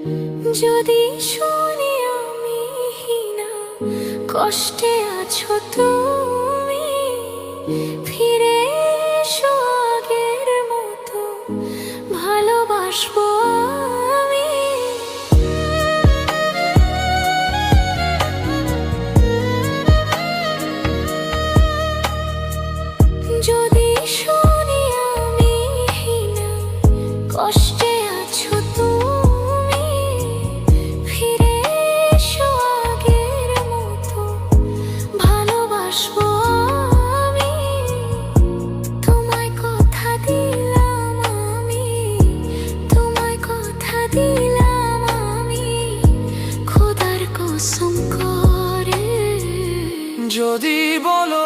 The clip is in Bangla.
যদি শুনি আমি হীনা, কষ্টে আছো তুমি, ফিরে এসো আগের মতো, ভালোবাসবো আমি। যদি শুনি আমি হীনা, কষ্টে আছো তুমি, ফিরে এসো আগের মতো, ভালোবাসবো আমি। তোমায় কথা দিলাম আমি, তোমায় কথা দিলাম আমি, খোদার কসম করে। যদি বলো